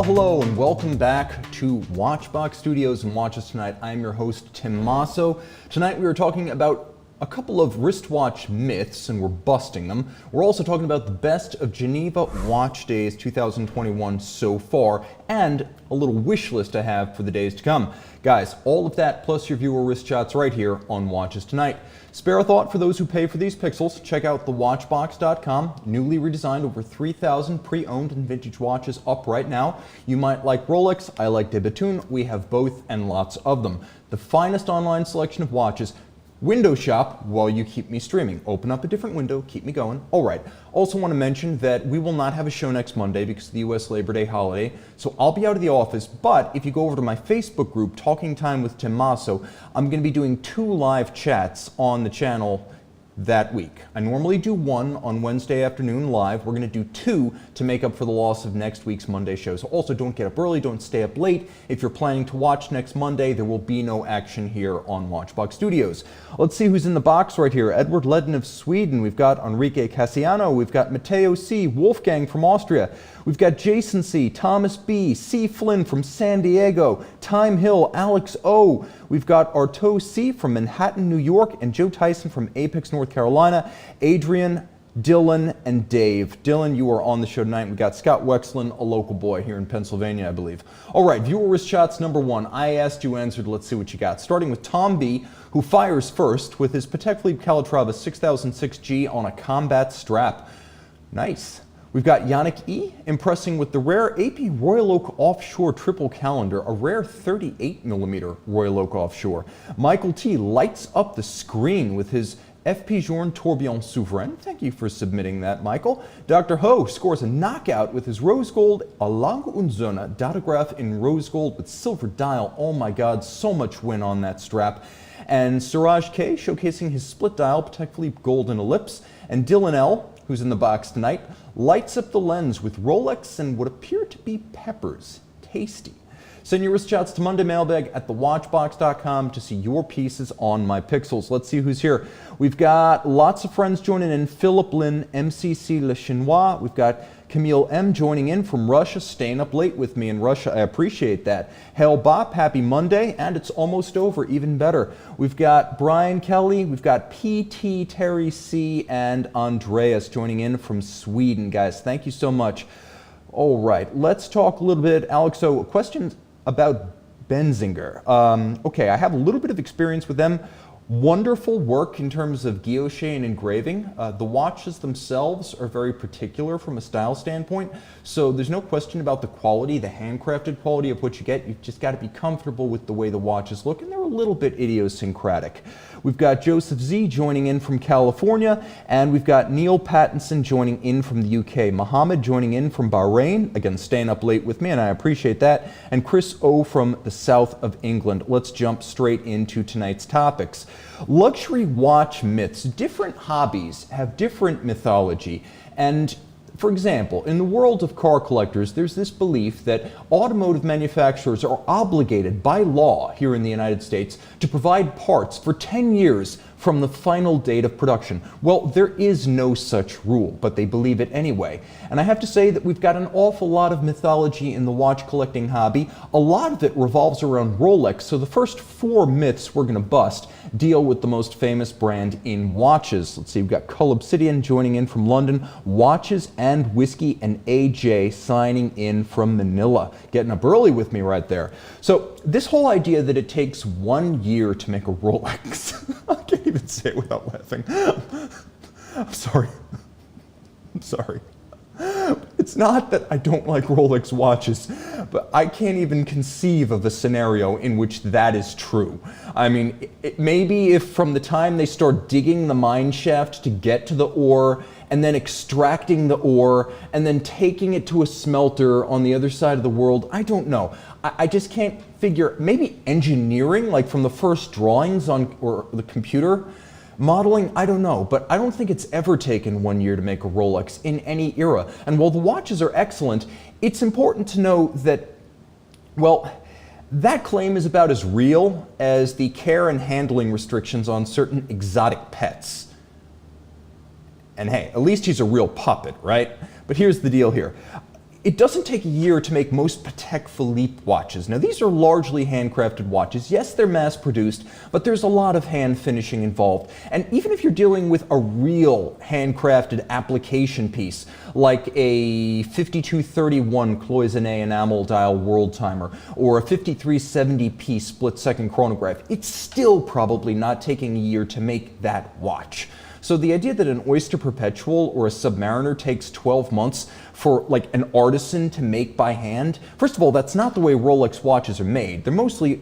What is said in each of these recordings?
Well, hello and welcome back to Watchbox Studios and Watches Tonight. I'm your host, Tim Masso. Tonight we are talking about a couple of wristwatch myths, and we're busting them. We're also talking about the best of Geneva Watch Days 2021 so far, and a little wish list I have for the days to come. Guys, all of that plus your viewer wrist shots right here on Watches Tonight. Spare a thought for those who pay for these pixels. Check out thewatchbox.com. Newly redesigned, over 3,000 pre-owned and vintage watches up right now. You might like Rolex, I like Debunking. We have both and lots of them. The finest online selection of watches. Window shop while you keep me streaming. Open up a different window, keep me going. All right. Also want to mention that we will not have a show next Monday because of the US Labor Day holiday. So I'll be out of the office, but if you go over to my Facebook group, Talking Time with Tim Masso, I'm going to be doing 2 live chats on the channel that week. I normally do 1 on Wednesday afternoon live. We're going to do 2 to make up for the loss of next week's Monday show. So also don't get up early, don't stay up late. If you're planning to watch next Monday, there will be no action here on Watchbox Studios. Let's see who's in the box right here. Edward Ledden of Sweden. We've got Enrique Cassiano. We've got Matteo C. Wolfgang from Austria. We've got Jason C., Thomas B., C. Flynn from San Diego, Time Hill, Alex O. We've got Arto C. from Manhattan, New York, and Joe Tyson from Apex, North Carolina, Adrian, Dylan, and Dave. Dylan, you are on the show tonight. We got Scott Wexlin, a local boy here in Pennsylvania, I believe. All right, viewer wrist shots number 1. I asked, you answered. Let's see what you got. Starting with Tom B., who fires first with his Patek Philippe Calatrava 6006G on a combat strap. Nice. We've got Yannick E. impressing with the rare AP Royal Oak Offshore Triple Calendar, a rare 38mm Royal Oak Offshore. Michael T. lights up the screen with his FP Journe Tourbillon Souverain. Thank you for submitting that, Michael. Dr. Ho scores a knockout with his rose gold A Lange und Sonne datograph in rose gold with silver dial. Oh my God, so much win on that strap. And Siraj K. showcasing his split dial Patek Philippe Golden Ellipse. And Dylan L., who's in the box tonight, lights up the lens with Rolex and what appear to be peppers. Tasty. Send your wrist shots to Monday Mailbag at thewatchbox.com to see your pieces on my pixels. Let's see who's here. We've got lots of friends joining in. Philip Lin, MCC Le Chinois. We've got Camille M joining in from Russia, staying up late with me in Russia. I appreciate that. Hail Bop, happy Monday, and it's almost over, even better. We've got Brian Kelly, we've got PT Terry C, and Andreas joining in from Sweden. Guys, thank you so much. All right, let's talk a little bit. Alex, so questions about Benzinger. Okay, I have a little bit of experience with them. Wonderful work in terms of guilloche and engraving. The watches themselves are very particular from a style standpoint, so there's no question about the quality, the handcrafted quality of what you get. You've just got to be comfortable with the way the watches look, and they're a little bit idiosyncratic. We've got Joseph Z joining in from California, and we've got Neil Pattinson joining in from the UK. Mohammed joining in from Bahrain, again staying up late with me, and I appreciate that. And Chris O from the south of England. Let's jump straight into tonight's topics. Luxury watch myths. Different hobbies have different mythology, and for example, in the world of car collectors, there's this belief that automotive manufacturers are obligated by law here in the United States to provide parts for 10 years from the final date of production. Well, there is no such rule, but they believe it anyway. And I have to say that we've got an awful lot of mythology in the watch collecting hobby. A lot of it revolves around Rolex, so the first 4 myths we're gonna bust deal with the most famous brand in watches. Let's see, we've got Cull Obsidian joining in from London, Watches and Whiskey, and AJ signing in from Manila. Getting up early with me right there. So this whole idea that it takes 1 year to make a Rolex, I can't even say it without laughing. I'm sorry. I'm sorry. It's not that I don't like Rolex watches, but I can't even conceive of a scenario in which that is true. I mean, maybe if from the time they start digging the mine shaft to get to the ore, and then extracting the ore, and then taking it to a smelter on the other side of the world, I don't know. I just can't figure, maybe engineering, like from the first drawings on, or the computer, modeling, I don't know, but I don't think it's ever taken 1 year to make a Rolex in any era. And while the watches are excellent, it's important to know that, well, that claim is about as real as the care and handling restrictions on certain exotic pets. And hey, at least he's a real puppet, right? But here's the deal here. It doesn't take a year to make most Patek Philippe watches. Now, these are largely handcrafted watches. Yes, they're mass-produced, but there's a lot of hand finishing involved. And even if you're dealing with a real handcrafted application piece, like a 5231 cloisonné enamel dial world timer, or a 5370p split-second chronograph, it's still probably not taking a year to make that watch. So the idea that an Oyster Perpetual or a Submariner takes 12 months for like an artisan to make by hand, first of all, that's not the way Rolex watches are made. They're mostly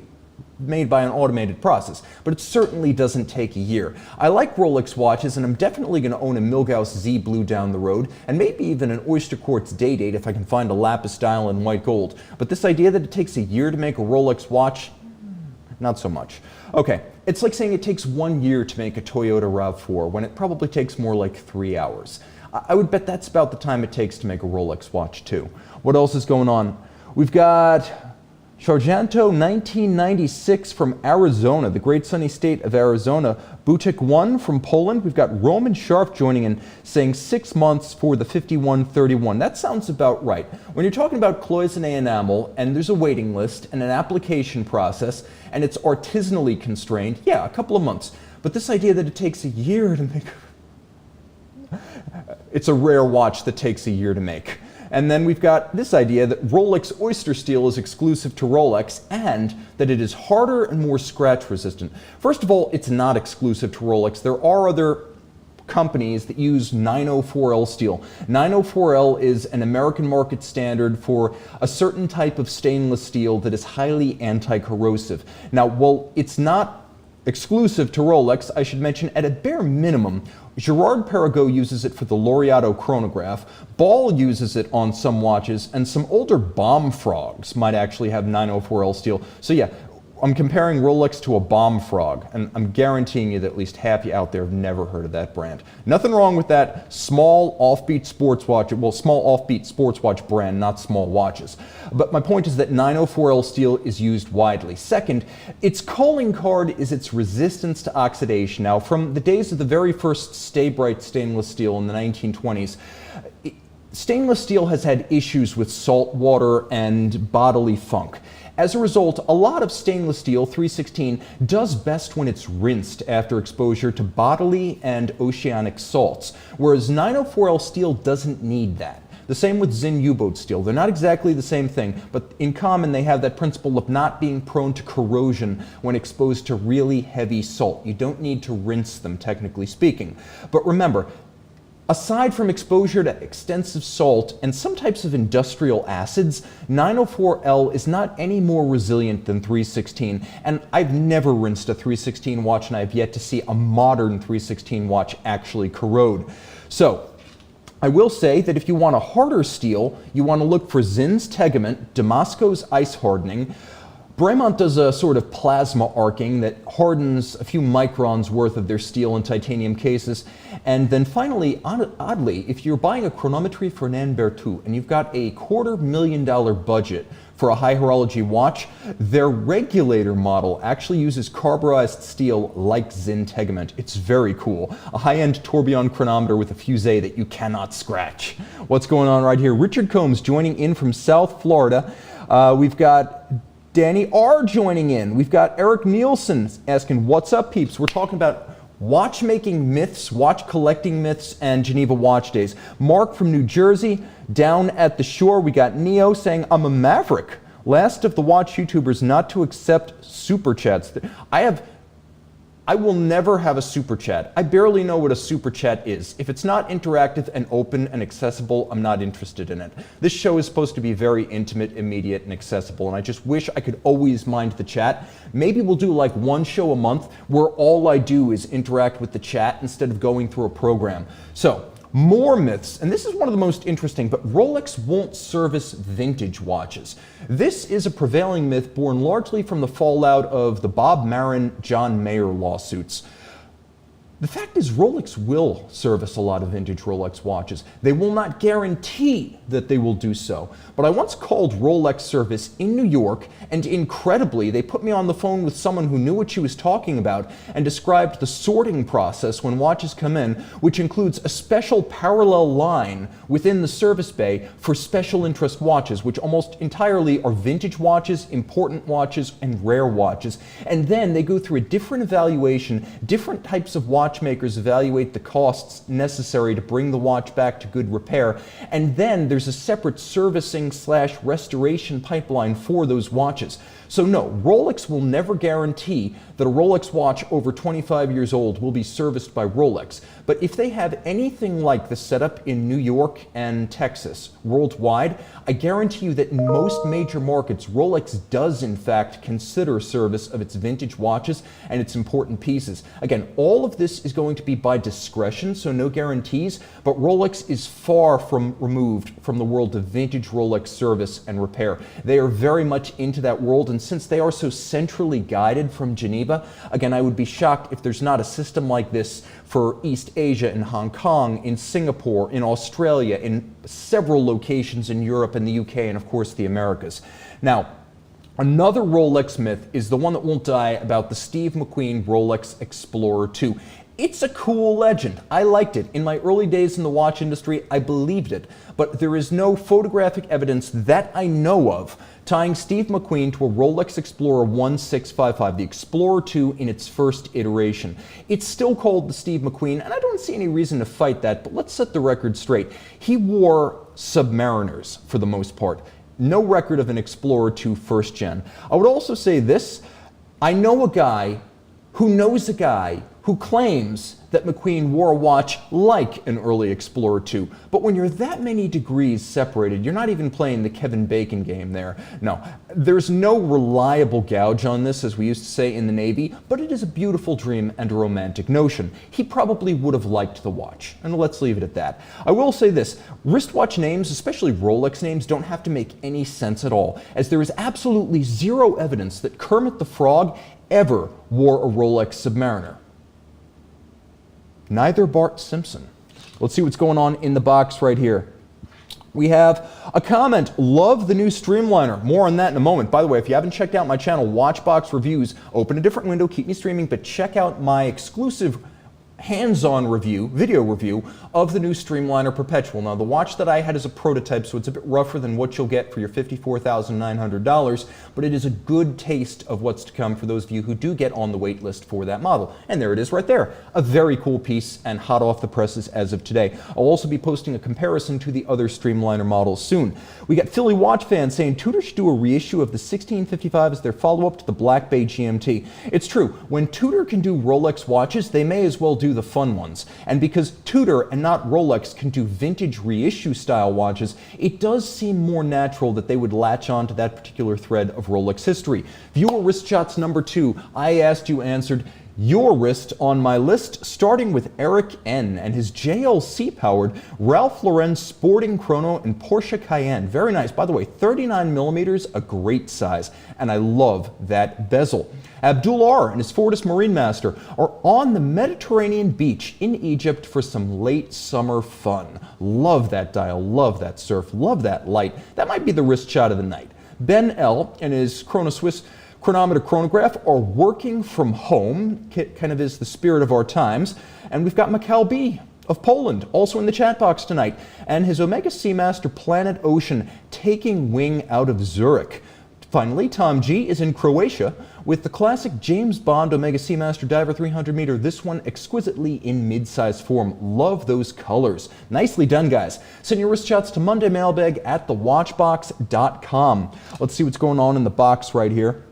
made by an automated process, but it certainly doesn't take a year. I like Rolex watches, and I'm definitely going to own a Milgauss Z Blue down the road, and maybe even an Oyster Quartz Day-Date if I can find a lapis dial in white gold. But this idea that it takes a year to make a Rolex watch, not so much. Okay, it's like saying it takes 1 year to make a Toyota RAV4 when it probably takes more like 3 hours. I would bet that's about the time it takes to make a Rolex watch too. What else is going on? We've got Sargento 1996 from Arizona, the great sunny state of Arizona. Butik 1 from Poland. We've got Roman Sharf joining in, saying 6 months for the 5131. That sounds about right. When you're talking about cloisonné enamel, and there's a waiting list and an application process, and it's artisanally constrained, yeah, a couple of months. But this idea that it takes a year to make... It's a rare watch that takes a year to make. And then we've got this idea that Rolex Oyster Steel is exclusive to Rolex and that it is harder and more scratch resistant. First of all, it's not exclusive to Rolex. There are other companies that use 904L steel. 904L is an American market standard for a certain type of stainless steel that is highly anti-corrosive. Now, while it's not exclusive to Rolex, I should mention at a bare minimum, Gerard Perregaux uses it for the Laureato chronograph, Ball uses it on some watches, and some older bomb frogs might actually have 904L steel. So yeah, I'm comparing Rolex to a bomb frog, and I'm guaranteeing you that at least half you out there have never heard of that brand. Nothing wrong with that small offbeat sports watch, well, small offbeat sports watch brand, not small watches. But my point is that 904L steel is used widely. Second, its calling card is its resistance to oxidation. Now, from the days of the very first Stay Bright stainless steel in the 1920s, stainless steel has had issues with salt water and bodily funk. As a result, a lot of stainless steel 316 does best when it's rinsed after exposure to bodily and oceanic salts, whereas 904L steel doesn't need that. The same with Zinn U-boat steel. They're not exactly the same thing, but in common they have that principle of not being prone to corrosion when exposed to really heavy salt. You don't need to rinse them, technically speaking. But remember, aside from exposure to extensive salt and some types of industrial acids, 904L is not any more resilient than 316, and I've never rinsed a 316 watch, and I've yet to see a modern 316 watch actually corrode. So, I will say that if you want a harder steel, you want to look for Zinn's Tegament, Damasco's ice hardening. Bremont does a sort of plasma arcing that hardens a few microns worth of their steel and titanium cases. And then finally, oddly, if you're buying a chronometry for Fernand Berthoud and you've got a $250,000 budget for a high horology watch, their regulator model actually uses carburized steel like Zinn Tegament. It's very cool. A high-end tourbillon chronometer with a fusee that you cannot scratch. What's going on right here? Richard Combs joining in from South Florida. We've got Danny R joining in. We've got Eric Nielsen asking, what's up, peeps? We're talking about watchmaking myths, watch collecting myths, and Geneva Watch Days. Mark from New Jersey, down at the shore, we got Neo saying, I'm a maverick. Last of the watch YouTubers not to accept super chats. I will never have a super chat. I barely know what a super chat is. If it's not interactive and open and accessible, I'm not interested in it. This show is supposed to be very intimate, immediate, and accessible, and I just wish I could always mind the chat. Maybe we'll do like one show a month where all I do is interact with the chat instead of going through a program. So, more myths, and this is one of the most interesting, but Rolex won't service vintage watches. This is a prevailing myth born largely from the fallout of the Bob Marin, John Mayer lawsuits. The fact is, Rolex will service a lot of vintage Rolex watches. They will not guarantee that they will do so. But I once called Rolex service in New York, and incredibly, they put me on the phone with someone who knew what she was talking about and described the sorting process when watches come in, which includes a special parallel line within the service bay for special interest watches, which almost entirely are vintage watches, important watches, and rare watches. And then they go through a different evaluation, different types of watchmakers evaluate the costs necessary to bring the watch back to good repair, and then there's a separate servicing/restoration pipeline for those watches. So no, Rolex will never guarantee that a Rolex watch over 25 years old will be serviced by Rolex. But if they have anything like the setup in New York and Texas, worldwide, I guarantee you that in most major markets, Rolex does in fact consider service of its vintage watches and its important pieces. Again, all of this is going to be by discretion, so no guarantees, but Rolex is far from removed from the world of vintage Rolex service and repair. They are very much into that world, and since they are so centrally guided from Geneva, again, I would be shocked if there's not a system like this for East Asia, in Hong Kong, in Singapore, in Australia, in several locations in Europe and the UK, and of course the Americas. Now, another Rolex myth is the one that won't die about the Steve McQueen Rolex Explorer 2. It's a cool legend. I liked it. In my early days in the watch industry, I believed it. But there is no photographic evidence that I know of tying Steve McQueen to a Rolex Explorer 1655, the Explorer 2 in its first iteration. It's still called the Steve McQueen, and I don't see any reason to fight that, but let's set the record straight. He wore Submariners for the most part. No record of an Explorer 2 first gen. I would also say this, I know a guy who knows a guy who claims that McQueen wore a watch like an early Explorer 2. But when you're that many degrees separated, you're not even playing the Kevin Bacon game there. No, there's no reliable gouge on this, as we used to say in the Navy, but it is a beautiful dream and a romantic notion. He probably would have liked the watch, and let's leave it at that. I will say this, wristwatch names, especially Rolex names, don't have to make any sense at all, as there is absolutely zero evidence that Kermit the Frog ever wore a Rolex Submariner. Neither Bart Simpson. Let's see what's going on in the box right here. We have a comment, love the new Streamliner. More on that in a moment. By the way, if you haven't checked out my channel, Watchbox Reviews, open a different window, keep me streaming, but check out my exclusive hands-on review, video review of the new Streamliner Perpetual. Now, the watch that I had is a prototype, so it's a bit rougher than what you'll get for your $54,900, but it is a good taste of what's to come for those of you who do get on the wait list for that model. And there it is right there. A very cool piece and hot off the presses as of today. I'll also be posting a comparison to the other Streamliner models soon. We got Philly watch fans saying Tudor should do a reissue of the 1655 as their follow-up to the Black Bay GMT. It's true, when Tudor can do Rolex watches, they may as well do the fun ones. And because Tudor and not Rolex can do vintage reissue style watches, it does seem more natural that they would latch on to that particular thread of Rolex history. Viewer wrist shots number 2, I asked, you answered. Your wrist on my list, starting with Eric N. and his JLC-powered Ralph Lauren Sporting Chrono and Porsche Cayenne. Very nice. By the way, 39 millimeters, a great size, and I love that bezel. Abdul R. and his Fortis Marine Master are on the Mediterranean beach in Egypt for some late summer fun. Love that dial, love that surf, love that light. That might be the wrist shot of the night. Ben L. and his Chrono Swiss chronometer chronograph are working from home, kind of is the spirit of our times. And we've got Mikhail B. of Poland, also in the chat box tonight, and his Omega Seamaster Planet Ocean taking wing out of Zurich. Finally, Tom G is in Croatia with the classic James Bond Omega Seamaster Diver 300 meter, this one exquisitely in mid-size form. Love those colors. Nicely done, guys. Send your wrist shots to mondaymailbag@thewatchbox.com. Let's see what's going on in the box right here.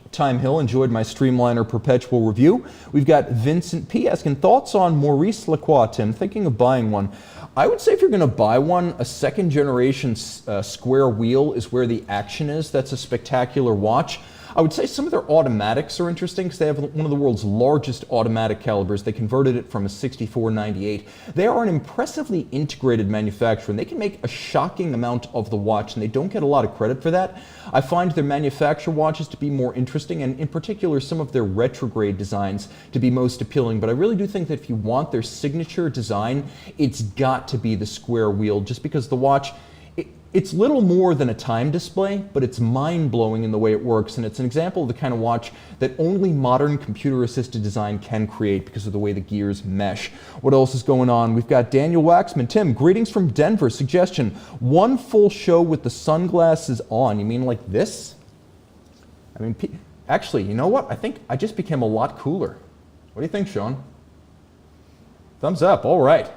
Time Hill enjoyed my Streamliner Perpetual review. We've got Vincent P. asking thoughts on Maurice Lacroix, Tim. Thinking of buying one. I would say if you're going to buy one, a second generation square wheel is where the action is. That's a spectacular watch. I would say some of their automatics are interesting because they have one of the world's largest automatic calibers. They converted it from a 6498. They are an impressively integrated manufacturer, and they can make a shocking amount of the watch, and they don't get a lot of credit for that. I find their manufacturer watches to be more interesting, and in particular some of their retrograde designs to be most appealing. But I really do think that if you want their signature design, it's got to be the square wheel, just because the watch, it's little more than a time display, but it's mind-blowing in the way it works, and it's an example of the kind of watch that only modern computer-assisted design can create because of the way the gears mesh. What else is going on? We've got Daniel Waxman. Tim, greetings from Denver. Suggestion, one full show with the sunglasses on. You mean like this? I mean, actually, you know what? I think I just became a lot cooler. What do you think, Sean? Thumbs up. All right.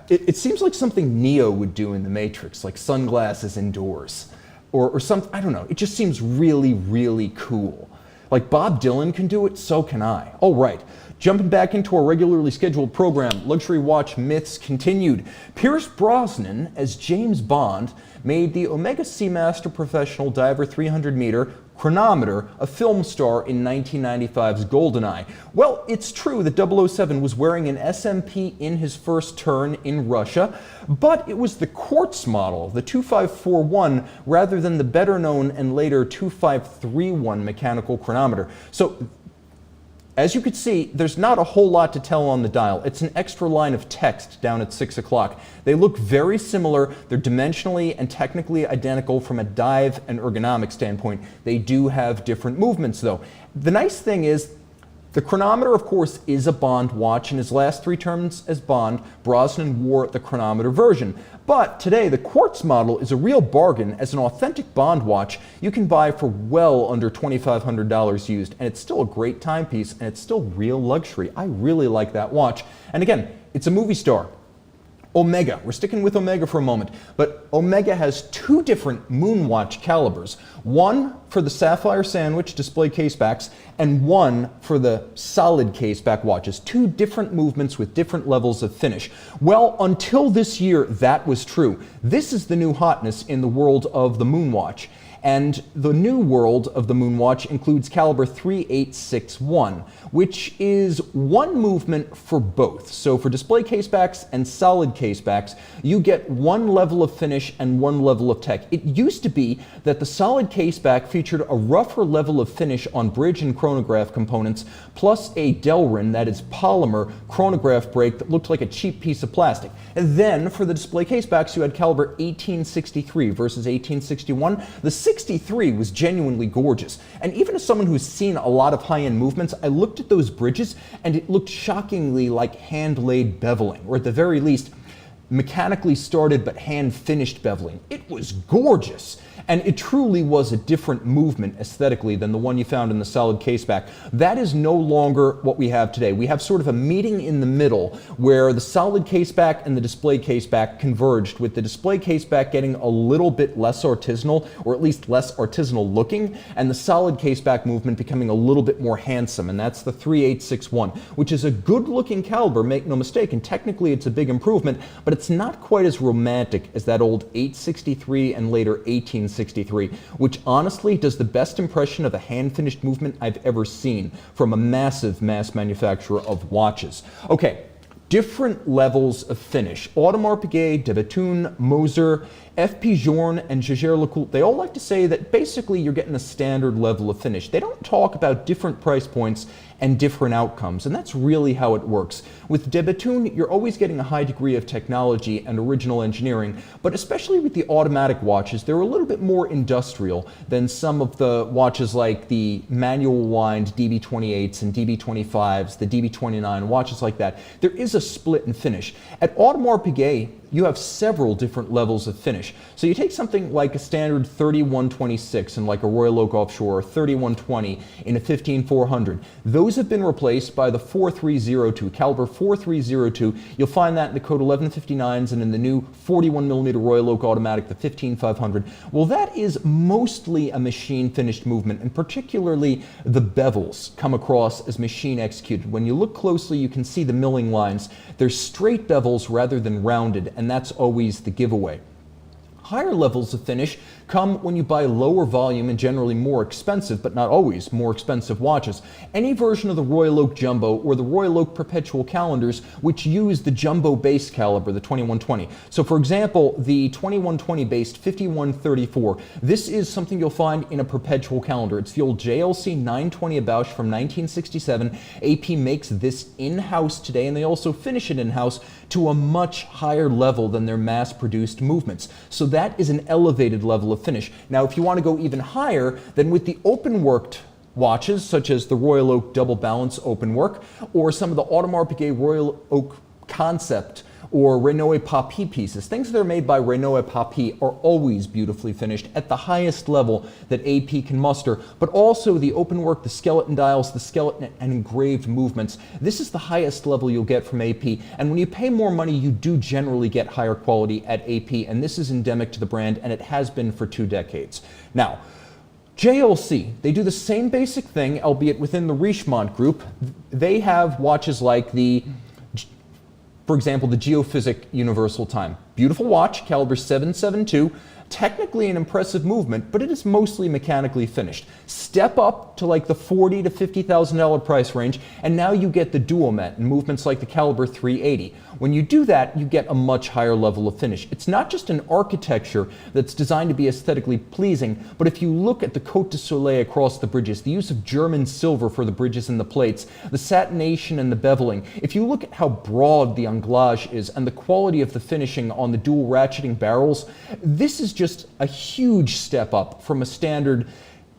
It seems like something Neo would do in The Matrix, like sunglasses indoors, or something, I don't know. It just seems really, really cool. Like Bob Dylan can do it, so can I. All right, jumping back into our regularly scheduled program, Luxury Watch Myths continued. Pierce Brosnan, as James Bond, made the Omega Seamaster Professional Diver 300-meter chronometer a film star in 1995's GoldenEye. Well, it's true that 007 was wearing an SMP in his first turn in Russia, but it was the quartz model, the 2541, rather than the better known and later 2531 mechanical chronometer. So, as you can see, there's not a whole lot to tell on the dial. It's an extra line of text down at 6 o'clock. They look very similar. They're dimensionally and technically identical from a dive and ergonomic standpoint. They do have different movements, though. The nice thing is, the chronometer, of course, is a Bond watch. In his last 3 terms as Bond, Brosnan wore the chronometer version. But today, the quartz model is a real bargain. As an authentic Bond watch, you can buy for well under $2,500 used, and it's still a great timepiece, and it's still real luxury. I really like that watch. And again, it's a movie star. Omega, we're sticking with Omega for a moment, but Omega has 2 different Moonwatch calibers. One for the sapphire sandwich display casebacks, and one for the solid caseback watches. 2 different movements with different levels of finish. Well, until this year, that was true. This is the new hotness in the world of the Moonwatch. And the new world of the Moonwatch includes caliber 3861, which is one movement for both. So for display casebacks and solid casebacks, you get one level of finish and one level of tech. It used to be that the solid caseback featured a rougher level of finish on bridge and chronograph components, plus a Delrin, that is polymer, chronograph brake that looked like a cheap piece of plastic. And then for the display casebacks, you had caliber 1863 versus 1861. The 63 was genuinely gorgeous. And even as someone who's seen a lot of high-end movements, I looked at those bridges and it looked shockingly like hand-laid beveling, or at the very least, mechanically started but hand-finished beveling. It was gorgeous. And it truly was a different movement aesthetically than the one you found in the solid caseback. That is no longer what we have today. We have sort of a meeting in the middle where the solid caseback and the display caseback converged, with the display caseback getting a little bit less artisanal, or at least less artisanal looking, and the solid caseback movement becoming a little bit more handsome, and that's the 3861, which is a good looking caliber, make no mistake, and technically it's a big improvement, but it's not quite as romantic as that old 863 and later 1863, which honestly does the best impression of a hand-finished movement I've ever seen from a massive mass manufacturer of watches. Okay, different levels of finish. Audemars Piguet, De Bethune, Moser, F.P. Journe, and Jaeger-LeCoultre, they all like to say that basically you're getting a standard level of finish. They don't talk about different price points and different outcomes, and that's really how it works. With De Bethune, you're always getting a high degree of technology and original engineering, but especially with the automatic watches, they're a little bit more industrial than some of the watches like the manual wind DB28s and DB25s, the DB29, watches like that. There is a split in finish. At Audemars Piguet, you have several different levels of finish. So you take something like a standard 3126 in like a Royal Oak Offshore, or 3120 in a 15400. Those have been replaced by the 4302, caliber 4302. You'll find that in the code 1159s and in the new 41mm Royal Oak automatic, the 15500. Well, that is mostly a machine finished movement, and particularly the bevels come across as machine executed. When you look closely, you can see the milling lines. They're straight bevels rather than rounded, and that's always the giveaway. Higher levels of finish come when you buy lower volume and generally more expensive, but not always, more expensive watches. Any version of the Royal Oak Jumbo or the Royal Oak Perpetual Calendars which use the jumbo base caliber, the 2120. So for example, the 2120 based 5134, this is something you'll find in a perpetual calendar. It's the old JLC 920 Bausch from 1967. AP makes this in-house today, and they also finish it in-house to a much higher level than their mass-produced movements. So that is an elevated level of finish. Now, if you want to go even higher, then with the open-worked watches, such as the Royal Oak Double Balance Open Work, or some of the Audemars Piguet Royal Oak Concept or Renoir Papy pieces. Things that are made by Renoir Papy are always beautifully finished at the highest level that AP can muster, but also the open work, the skeleton dials, the skeleton and engraved movements. This is the highest level you'll get from AP, and when you pay more money, you do generally get higher quality at AP, and this is endemic to the brand, and it has been for 2 decades. Now, JLC, they do the same basic thing, albeit within the Richemont group. They have watches like the, for example, the Geophysic Universal Time. Beautiful watch, caliber 772, technically an impressive movement, but it is mostly mechanically finished. Step up to like the $40,000 to $50,000 price range, and now you get the Duomet and movements like the caliber 380. When you do that, you get a much higher level of finish. It's not just an architecture that's designed to be aesthetically pleasing, but if you look at the Côte de Soleil across the bridges, the use of German silver for the bridges and the plates, the satination and the beveling, if you look at how broad the anglage is and the quality of the finishing on the dual ratcheting barrels, this is just a huge step up from a standard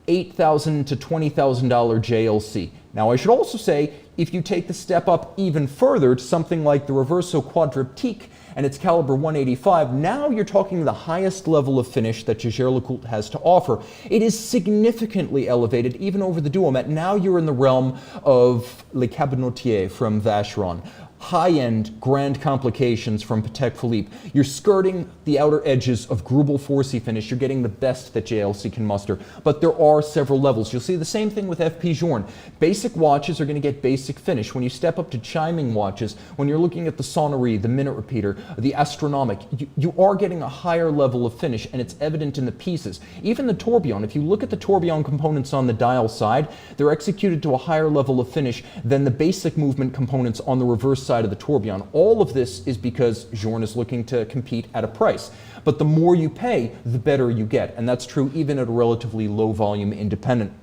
$8,000 to $20,000 JLC. Now, I should also say, if you take the step up even further to something like the Reverso Quadriptyque and its caliber 185, now you're talking the highest level of finish that Jaeger-LeCoultre has to offer. It is significantly elevated even over the Duomet. Now you're in the realm of Le Cabinotier from Vacheron. High-end Grand Complications from Patek Philippe. You're skirting the outer edges of Greubel Forsey finish. You're getting the best that JLC can muster. But there are several levels. You'll see the same thing with FP Journe. Basic watches are going to get basic finish. When you step up to chiming watches, when you're looking at the Sonnerie, the minute repeater, the Astronomic, you are getting a higher level of finish, and it's evident in the pieces. Even the tourbillon, if you look at the tourbillon components on the dial side, they're executed to a higher level of finish than the basic movement components on the reverse side of the tourbillon. All of this is because Journe is looking to compete at a price. But the more you pay, the better you get. And that's true even at a relatively low volume independent.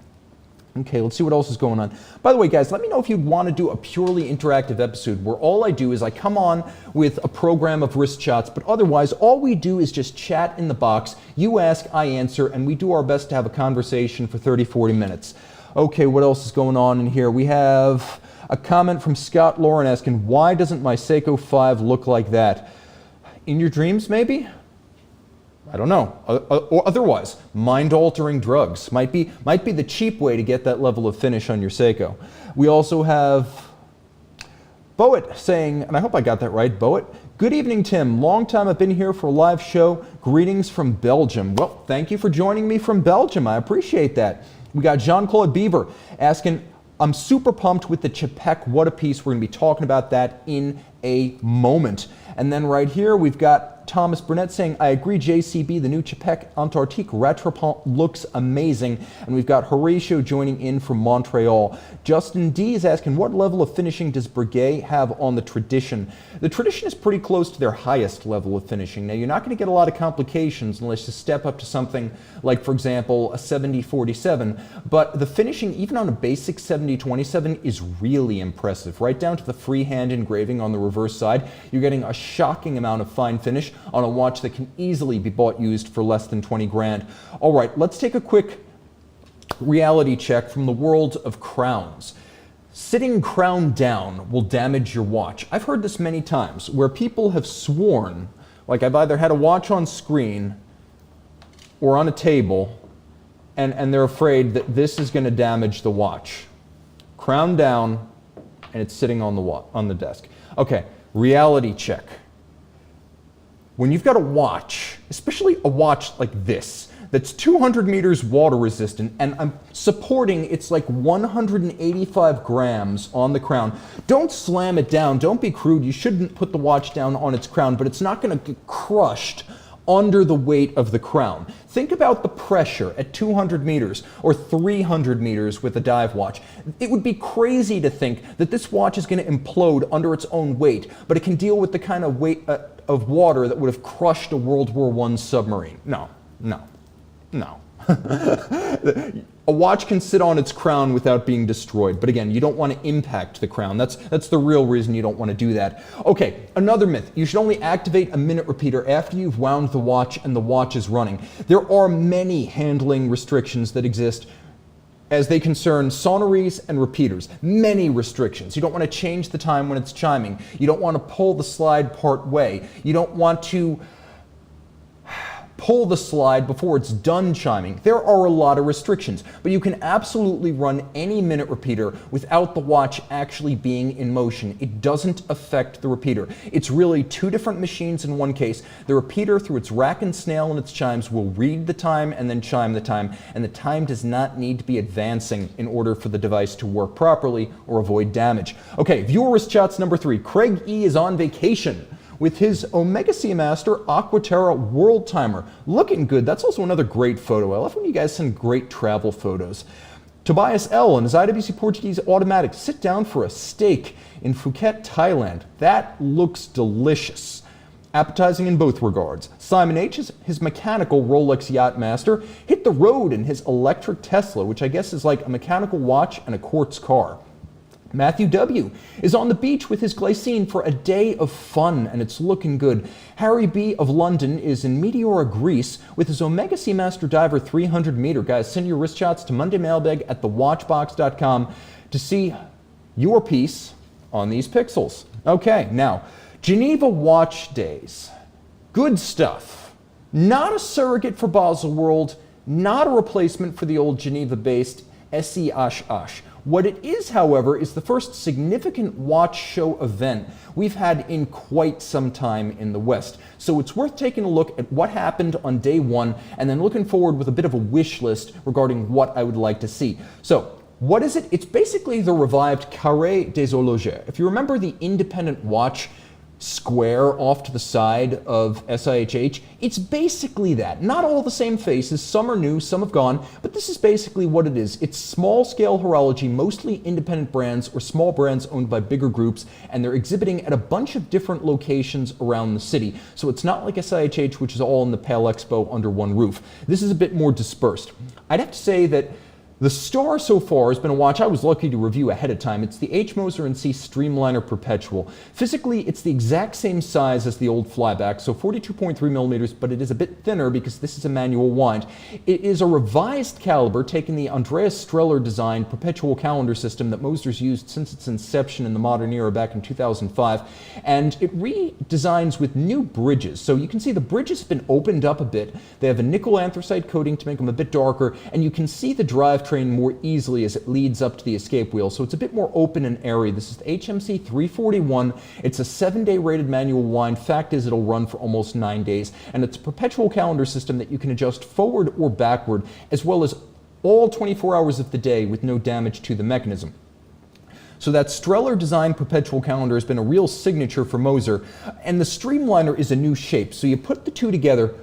Okay, let's see what else is going on. By the way, guys, let me know if you'd want to do a purely interactive episode where all I do is I come on with a program of wrist shots, but otherwise all we do is just chat in the box. You ask, I answer, and we do our best to have a conversation for 30, 40 minutes. Okay, what else is going on in here? We have a comment from Scott Lauren asking, why doesn't my Seiko 5 look like that? In your dreams, maybe? I don't know. Or otherwise, mind-altering drugs might be the cheap way to get that level of finish on your Seiko. We also have Boet saying, and I hope I got that right, Boet. Good evening, Tim. Long time I've been here for a live show. Greetings from Belgium. Well, thank you for joining me from Belgium. I appreciate that. We got Jean-Claude Beaver asking, I'm super pumped with the Czapek What a Piece. We're going to be talking about that in a moment. And then right here, we've got Thomas Burnett saying, I agree, JCB, the new Czapek Antarctique Retropont looks amazing. And we've got Horatio joining in from Montreal. Justin D is asking, what level of finishing does Breguet have on the Tradition? The Tradition is pretty close to their highest level of finishing. Now, you're not going to get a lot of complications unless you step up to something like, for example, a 7047. But the finishing, even on a basic 7027, is really impressive. Right down to the freehand engraving on the reverse side, you're getting a shocking amount of fine finish on a watch that can easily be bought used for less than 20 grand. All right, let's take a quick reality check from the world of crowns. Sitting crown down will damage your watch. I've heard this many times where people have sworn, like I've either had a watch on screen or on a table, and they're afraid that this is going to damage the watch. Crown down, and it's sitting on the desk. Okay, reality check. When you've got a watch, especially a watch like this, that's 200 meters water resistant, and I'm supporting it's like 185 grams on the crown. Don't slam it down, don't be crude. You shouldn't put the watch down on its crown, but it's not going to get crushed under the weight of the crown. Think about the pressure at 200 meters or 300 meters with a dive watch. It would be crazy to think that this watch is going to implode under its own weight, but it can deal with the kind of weight of water that would have crushed a World War I submarine. No. A watch can sit on its crown without being destroyed, but again, you don't want to impact the crown. That's the real reason you don't want to do that. Okay, another myth. You should only activate a minute repeater after you've wound the watch and the watch is running. There are many handling restrictions that exist as they concern sonories and repeaters. Many restrictions. You don't want to change the time when it's chiming. You don't want to pull the slide part way. You don't want to pull the slide before it's done chiming. There are a lot of restrictions, but you can absolutely run any minute repeater without the watch actually being in motion. It doesn't affect the repeater. It's really two different machines in one case. The repeater, through its rack and snail and its chimes, will read the time and then chime the time, and the time does not need to be advancing in order for the device to work properly or avoid damage. Okay, viewer wrist shots number 3. Craig E is on vacation with his Omega Seamaster Aquaterra World Timer. Looking good. That's also another great photo. I love when you guys send great travel photos. Tobias L and his IWC Portuguese Automatic sit down for a steak in Phuket, Thailand. That looks delicious. Appetizing in both regards. Simon H, his mechanical Rolex Yachtmaster, hit the road in his electric Tesla, which I guess is like a mechanical watch and a quartz car. Matthew W is on the beach with his Glycine for a day of fun, and it's looking good. Harry B of London is in Meteora, Greece with his Omega Seamaster Diver 300 meter. Guys, send your wrist shots to mondaymailbag@thewatchbox.com to see your piece on these pixels. Okay, now, Geneva Watch Days. Good stuff. Not a surrogate for Baselworld, not a replacement for the old Geneva-based SIHH. What it is, however, is the first significant watch show event we've had in quite some time in the West. So it's worth taking a look at what happened on day one and then looking forward with a bit of a wish list regarding what I would like to see. So what is it? It's basically the revived Carré des Horlogers. If you remember the independent watch square off to the side of SIHH, it's basically that. Not all the same faces, some are new, some have gone, but this is basically what it is. It's small-scale horology, mostly independent brands or small brands owned by bigger groups, and they're exhibiting at a bunch of different locations around the city. So it's not like SIHH, which is all in the Pale Expo under one roof. This is a bit more dispersed. I'd have to say that the star so far has been a watch I was lucky to review ahead of time. It's the Moser Cie Streamliner Perpetual. Physically, it's the exact same size as the old Flyback, so 42.3 millimeters, but it is a bit thinner because this is a manual wind. It is a revised caliber, taking the Andreas Streller designed Perpetual Calendar system that Moser's used since its inception in the modern era back in 2005, and it redesigns with new bridges. So you can see the bridges have been opened up a bit. They have a nickel anthracite coating to make them a bit darker, and you can see the drive train more easily as it leads up to the escape wheel, so it's a bit more open and airy. This is the HMC 341. It's a 7-day rated manual wind. Fact is, it'll run for almost 9 days, and it's a perpetual calendar system that you can adjust forward or backward, as well as all 24 hours of the day with no damage to the mechanism. So that Streller designed perpetual calendar has been a real signature for Moser, and the Streamliner is a new shape, so you put the two together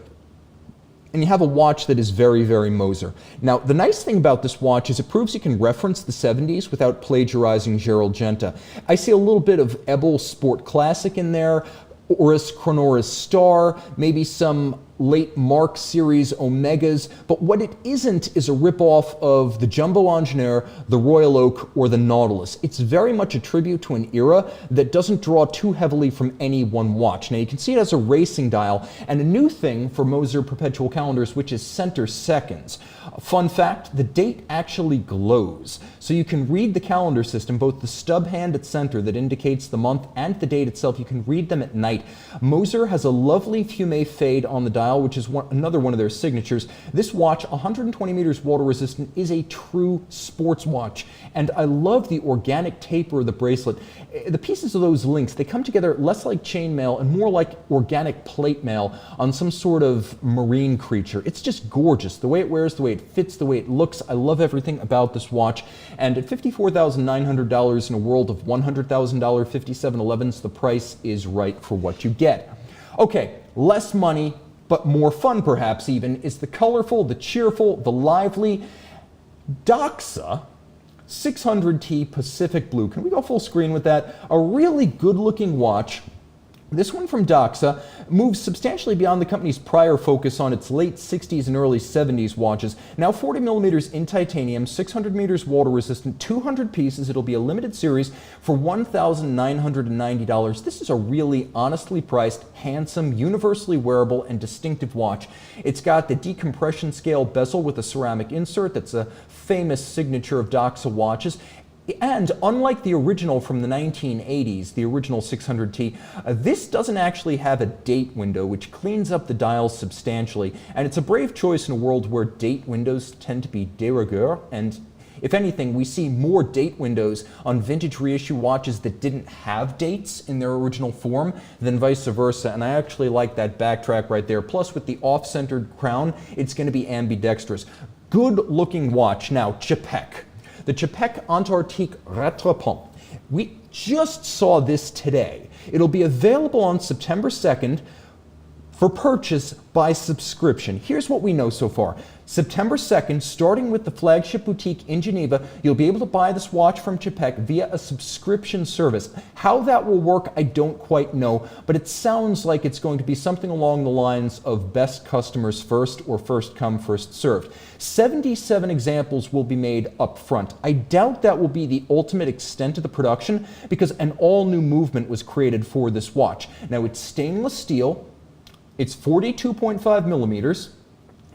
and you have a watch that is very, very Moser. Now, the nice thing about this watch is it proves you can reference the 70s without plagiarizing Gerald Genta. I see a little bit of Ebel Sport Classic in there, Oris Chronoris Star, maybe some late Mark series Omegas, but what it isn't is a ripoff of the Jumbo Engineer, the Royal Oak, or the Nautilus. It's very much a tribute to an era that doesn't draw too heavily from any one watch. Now you can see it as a racing dial, and a new thing for Moser Perpetual Calendars, which is center seconds. Fun fact, the date actually glows. So you can read the calendar system, both the stub hand at center that indicates the month and the date itself. You can read them at night. Moser has a lovely fume fade on the dial, which is another one of their signatures. This watch, 120 meters water resistant, is a true sports watch, and I love the organic taper of the bracelet. The pieces of those links, they come together less like chainmail and more like organic plate mail on some sort of marine creature. It's just gorgeous, the way it wears, the way it fits, the way it looks. I love everything about this watch, and at $54,900 in a world of $100,000 5711s, the price is right for what you get. Okay, less money, but more fun perhaps even, is the colorful, the cheerful, the lively Doxa 600T Pacific Blue. Can we go full screen with that? A really good looking watch. This one from Doxa moves substantially beyond the company's prior focus on its late 60s and early 70s watches. Now 40 millimeters in titanium, 600 meters water resistant, 200 pieces. It'll be a limited series for $1,990. This is a really honestly priced, handsome, universally wearable, and distinctive watch. It's got the decompression scale bezel with a ceramic insert. That's a famous signature of Doxa watches. And unlike the original from the 1980s, the original 600T, this doesn't actually have a date window, which cleans up the dials substantially. And it's a brave choice in a world where date windows tend to be de rigueur. And if anything, we see more date windows on vintage reissue watches that didn't have dates in their original form than vice versa. And I actually like that backtrack right there. Plus, with the off-centered crown, it's going to be ambidextrous. Good looking watch. Now, Czapek. The Czapek Antarctique Rattrapant. We just saw this today. It'll be available on September 2nd for purchase by subscription. Here's what we know so far. September 2nd, starting with the flagship boutique in Geneva, you'll be able to buy this watch from Czapek via a subscription service. How that will work, I don't quite know, but it sounds like it's going to be something along the lines of best customers first, or first come, first served. 77 examples will be made up front. I doubt that will be the ultimate extent of the production, because an all-new movement was created for this watch. Now, it's stainless steel, it's 42.5 millimeters,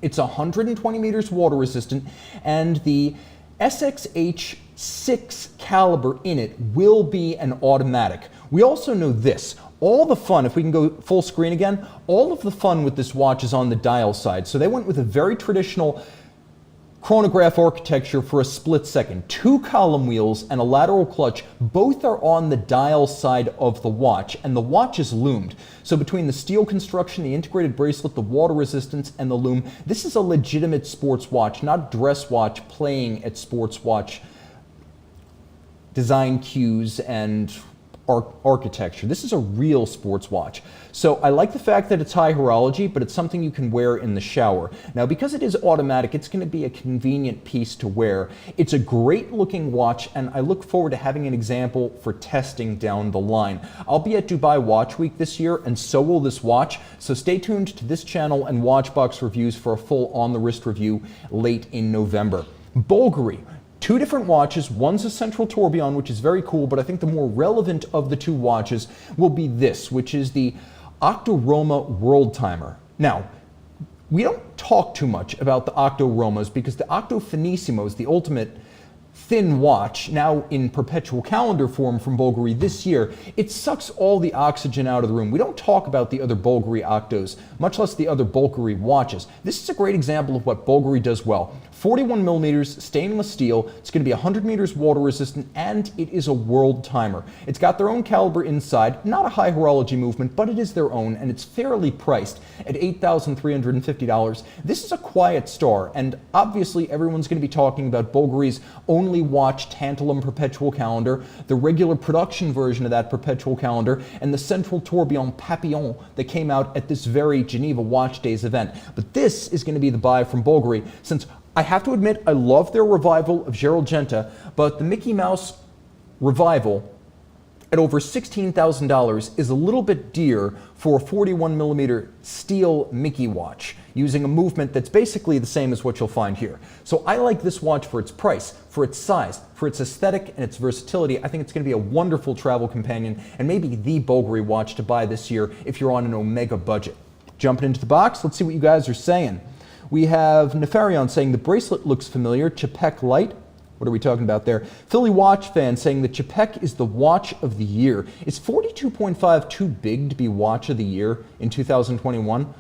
it's 120 meters water resistant, and the SIHH 6 caliber in it will be an automatic. We also know this. All the fun, if we can go full screen again, all of the fun with this watch is on the dial side. So they went with a very traditional chronograph architecture for a split second. 2 column wheels and a lateral clutch. Both are on the dial side of the watch, and the watch is loomed. So between the steel construction, the integrated bracelet, the water resistance, and the loom, this is a legitimate sports watch, not a dress watch playing at sports watch design cues and architecture. This is a real sports watch. So I like the fact that it's high horology, but it's something you can wear in the shower. Now, because it is automatic, it's going to be a convenient piece to wear. It's a great looking watch, and I look forward to having an example for testing down the line. I'll be at Dubai Watch Week this year, and so will this watch. So stay tuned to this channel and Watchbox Reviews for a full on-the-wrist review late in November. Bulgari. 2 different watches. One's a central tourbillon, which is very cool, but I think the more relevant of the 2 watches will be this, which is the Octo Roma World Timer. Now, we don't talk too much about the Octo Romas because the Octo Finissimos, the ultimate thin watch, now in perpetual calendar form from Bulgari this year, it sucks all the oxygen out of the room. We don't talk about the other Bulgari Octos, much less the other Bulgari watches. This is a great example of what Bulgari does well. 41 millimeters stainless steel, it's going to be 100 meters water resistant, and it is a world timer. It's got their own caliber inside, not a high horology movement, but it is their own, and it's fairly priced at $8,350. This is a quiet star, and obviously everyone's going to be talking about Bulgari's only watch Tantalum Perpetual Calendar, the regular production version of that Perpetual Calendar, and the central tourbillon Papillon that came out at this very Geneva Watch Days event. But this is going to be the buy from Bulgari, since I have to admit I love their revival of Gerald Genta, but the Mickey Mouse revival at over $16,000 is a little bit dear for a 41 millimeter steel Mickey watch, using a movement that's basically the same as what you'll find here. So I like this watch for its price, for its size, for its aesthetic, and its versatility. I think it's going to be a wonderful travel companion, and maybe the Bulgari watch to buy this year if you're on an Omega budget. Jumping into the box, let's see what you guys are saying. We have Nefarion saying the bracelet looks familiar. Czapek Light. What are we talking about there? Philly Watch Fan saying that Czapek is the watch of the year. Is 42.5 too big to be watch of the year in 2021?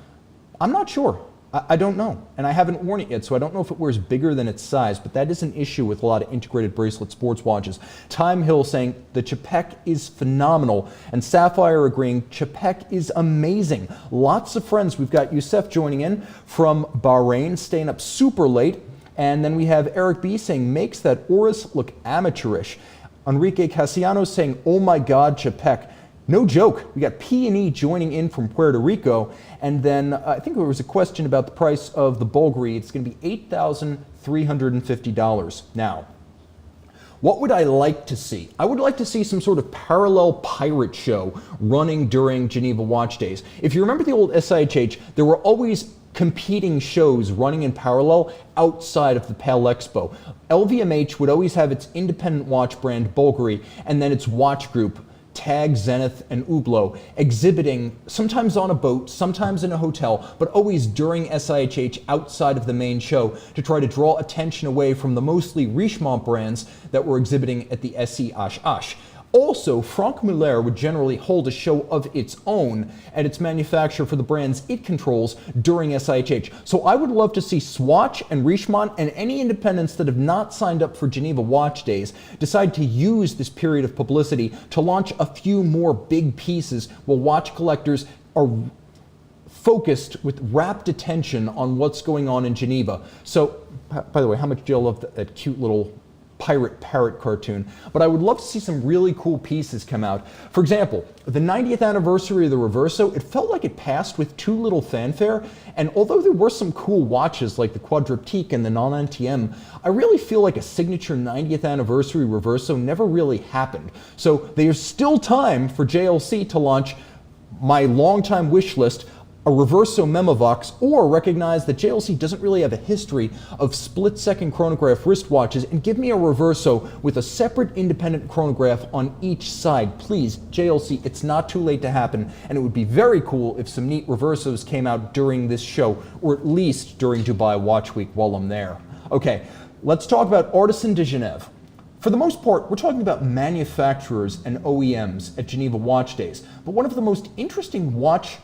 I'm not sure. I don't know. And I haven't worn it yet, so I don't know if it wears bigger than its size, but that is an issue with a lot of integrated bracelet sports watches. Time Hill saying the Czapek is phenomenal, and Sapphire agreeing Czapek is amazing. Lots of friends. We've got Youssef joining in from Bahrain, staying up super late. And then we have Eric B saying, makes that Oris look amateurish. Enrique Casiano saying, oh my God, Czapek. No joke, we got P&E joining in from Puerto Rico, and then I think there was a question about the price of the Bulgari. It's going to be $8,350. Now, what would I like to see? I would like to see some sort of parallel pirate show running during Geneva Watch Days. If you remember the old SIHH, there were always competing shows running in parallel outside of the PAL Expo. LVMH would always have its independent watch brand Bulgari, and then its watch group Tag, Zenith, and Hublot exhibiting sometimes on a boat, sometimes in a hotel, but always during SIHH outside of the main show to try to draw attention away from the mostly Richemont brands that were exhibiting at the SIHH. Also, Franck Muller would generally hold a show of its own at its manufacturer for the brands it controls during SIHH. So I would love to see Swatch and Richemont and any independents that have not signed up for Geneva Watch Days decide to use this period of publicity to launch a few more big pieces while watch collectors are focused with rapt attention on what's going on in Geneva. So, by the way, how much do you love that cute little pirate parrot cartoon? But I would love to see some really cool pieces come out. For example, the 90th anniversary of the Reverso, it felt like it passed with too little fanfare, and although there were some cool watches like the Quadriptyque and the Non-NTM, I really feel like a signature 90th anniversary Reverso never really happened. So there's still time for JLC to launch my longtime wish list, a Reverso Memovox, or recognize that JLC doesn't really have a history of split-second chronograph wristwatches and give me a Reverso with a separate independent chronograph on each side. Please, JLC, it's not too late to happen, and it would be very cool if some neat Reversos came out during this show, or at least during Dubai Watch Week while I'm there. Okay, let's talk about Artisan de Genève. For the most part, we're talking about manufacturers and OEMs at Geneva Watch Days, but one of the most interesting watch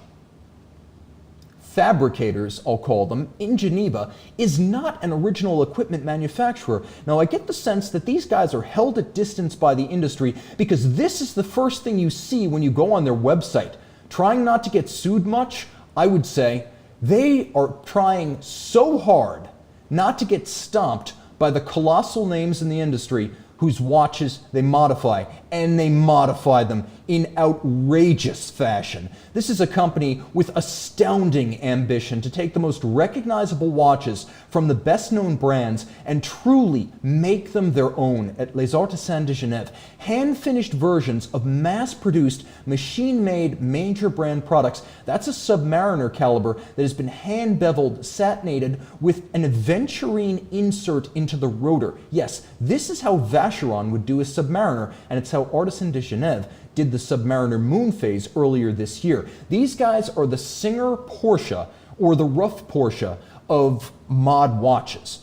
fabricators, I'll call them, in Geneva is not an original equipment manufacturer. Now, I get the sense that these guys are held at distance by the industry because this is the first thing you see when you go on their website. Trying not to get sued much, I would say they are trying so hard not to get stomped by the colossal names in the industry whose watches they modify, and they modify them in outrageous fashion. This is a company with astounding ambition to take the most recognizable watches from the best-known brands and truly make them their own at Les Artisans de Genève. Hand-finished versions of mass-produced, machine-made major brand products. That's a Submariner caliber that has been hand-beveled, satinated with an aventurine insert into the rotor. Yes, this is how Vacheron would do a Submariner, and it's how Artisan de Genève did the Submariner Moon Phase earlier this year. These guys are the Singer Porsche, or the rough Porsche, of mod watches.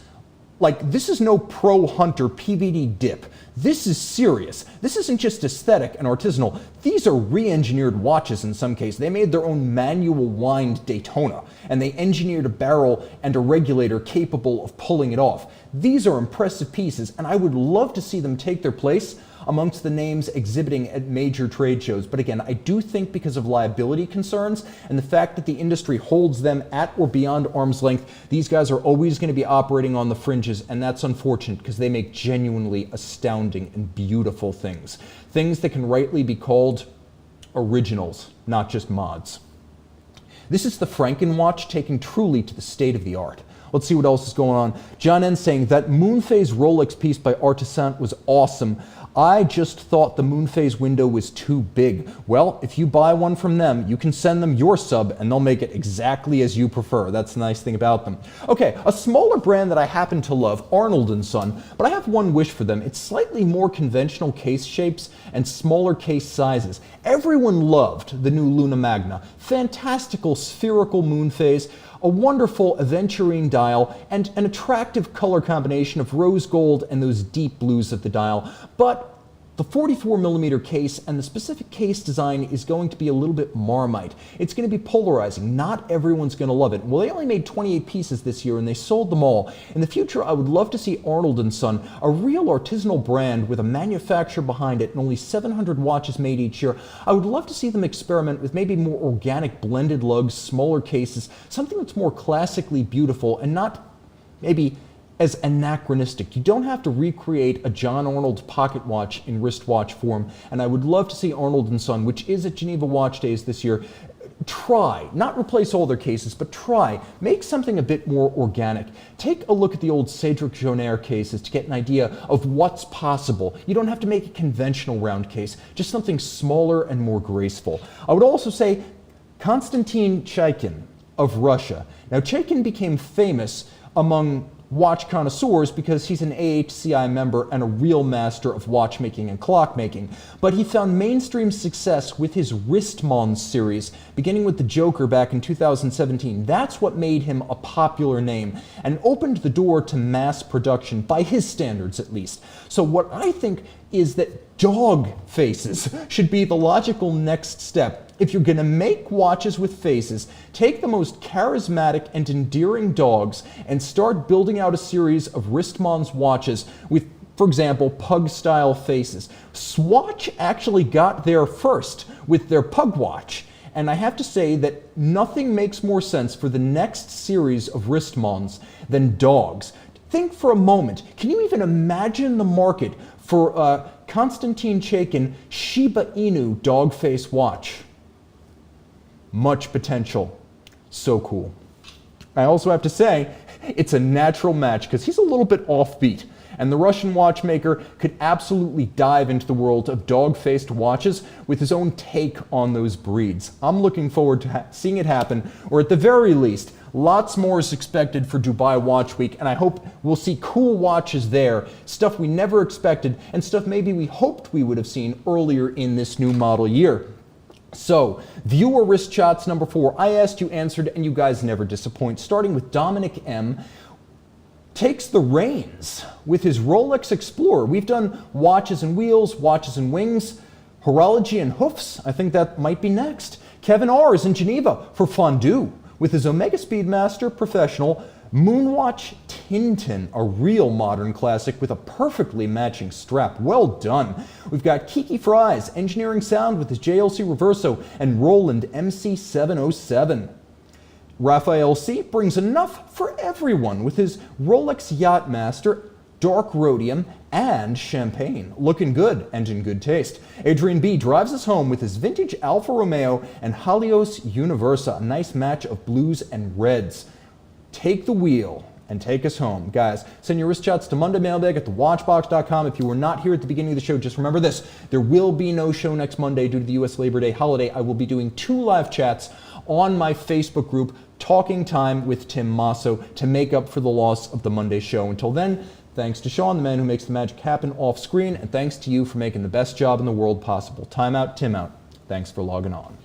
Like, this is no Pro Hunter PVD dip. This is serious. This isn't just aesthetic and artisanal. These are re-engineered watches in some cases. They made their own manual wind Daytona, and they engineered a barrel and a regulator capable of pulling it off. These are impressive pieces, and I would love to see them take their place amongst the names exhibiting at major trade shows. But again, I do think because of liability concerns and the fact that the industry holds them at or beyond arm's length, these guys are always going to be operating on the fringes, and that's unfortunate because they make genuinely astounding and beautiful things. Things that can rightly be called originals, not just mods. This is the Franken watch taken truly to the state of the art. Let's see what else is going on. John N saying that Moon Phase Rolex piece by Artisan was awesome. I just thought the Moon Phase window was too big. Well, if you buy one from them, you can send them your sub and they'll make it exactly as you prefer. That's the nice thing about them. Okay, a smaller brand that I happen to love, Arnold & Son, but I have one wish for them. It's slightly more conventional case shapes and smaller case sizes. Everyone loved the new Luna Magna. Fantastical spherical moon phase, a wonderful aventurine dial, and an attractive color combination of rose gold and those deep blues at the dial. But the 44mm case and the specific case design is going to be a little bit Marmite. It's going to be polarizing. Not everyone's going to love it. Well, they only made 28 pieces this year and they sold them all. In the future, I would love to see Arnold & Son, a real artisanal brand with a manufacturer behind it and only 700 watches made each year. I would love to see them experiment with maybe more organic blended lugs, smaller cases, something that's more classically beautiful and not maybe as anachronistic. You don't have to recreate a John Arnold pocket watch in wristwatch form, and I would love to see Arnold & Son, which is at Geneva Watch Days this year, try, not replace all their cases, but try, make something a bit more organic. Take a look at the old Cedric Jonaire cases to get an idea of what's possible. You don't have to make a conventional round case, just something smaller and more graceful. I would also say Konstantin Chaikin of Russia. Now, Chaikin became famous among watch connoisseurs because he's an AHCI member and a real master of watchmaking and clockmaking. But he found mainstream success with his Wristmons series, beginning with the Joker back in 2017. That's what made him a popular name and opened the door to mass production, by his standards at least. So what I think is that dog faces should be the logical next step. If you're going to make watches with faces, take the most charismatic and endearing dogs and start building out a series of Wristmons watches with, for example, pug-style faces. Swatch actually got there first with their pug watch, and I have to say that nothing makes more sense for the next series of Wristmons than dogs. Think for a moment, can you even imagine the market for Konstantin Chaikin Shiba Inu dog face watch? Much potential. So cool. I also have to say, it's a natural match because he's a little bit offbeat, and the Russian watchmaker could absolutely dive into the world of dog-faced watches with his own take on those breeds. I'm looking forward to seeing it happen, or at the very least, lots more is expected for Dubai Watch Week, and I hope we'll see cool watches there, stuff we never expected, and stuff maybe we hoped we would have seen earlier in this new model year. So, viewer wrist shots number 4. I asked, you answered, and you guys never disappoint. Starting with Dominic M. Takes the reins with his Rolex Explorer. We've done watches and wheels, watches and wings, horology and hoofs. I think that might be next. Kevin R. is in Geneva for fondue with his Omega Speedmaster Professional Moonwatch Tintin, a real modern classic with a perfectly matching strap. Well done. We've got Kiki Fries, engineering sound with his JLC Reverso and Roland MC707. Raphael C. brings enough for everyone with his Rolex Yachtmaster, Dark Rhodium, and Champagne. Looking good and in good taste. Adrian B. drives us home with his vintage Alfa Romeo and Halios Universa, a nice match of blues and reds. Take the wheel and take us home. Guys, send your wrist shots to mondaymailbag@thewatchbox.com. If you were not here at the beginning of the show, just remember this. There will be no show next Monday due to the US Labor Day holiday. I will be doing 2 live chats on my Facebook group, Talking Time with Tim Masso, to make up for the loss of the Monday show. Until then, thanks to Sean, the man who makes the magic happen off screen, and thanks to you for making the best job in the world possible. Time out, Tim out. Thanks for logging on.